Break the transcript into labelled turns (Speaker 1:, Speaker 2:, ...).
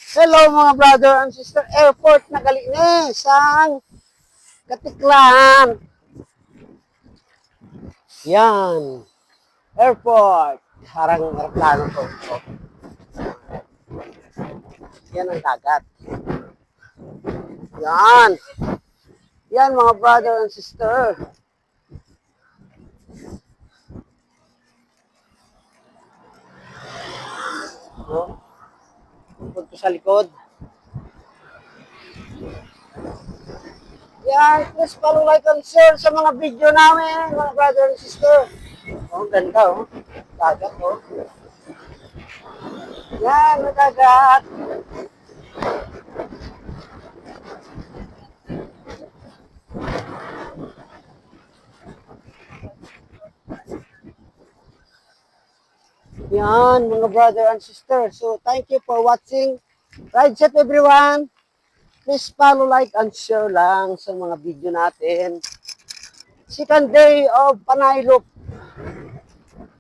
Speaker 1: Hello mga brother and sister, airport na gali ni sang Katiklan. Yan, airport. Parang aeroplano to. Oh, yan ang dagat. Yan. Yan mga brother and sister. No? Punto sa likod. Yan, please follow, like, and share sa mga video namin, mga brother and sister. Oh, ganda oh. Dagat oh. Yan, may dagat. Yan, mga brother and sister. So, thank you for watching. Ride safe everyone. Please follow, like, and share lang sa mga video natin. Second day of Panay Loop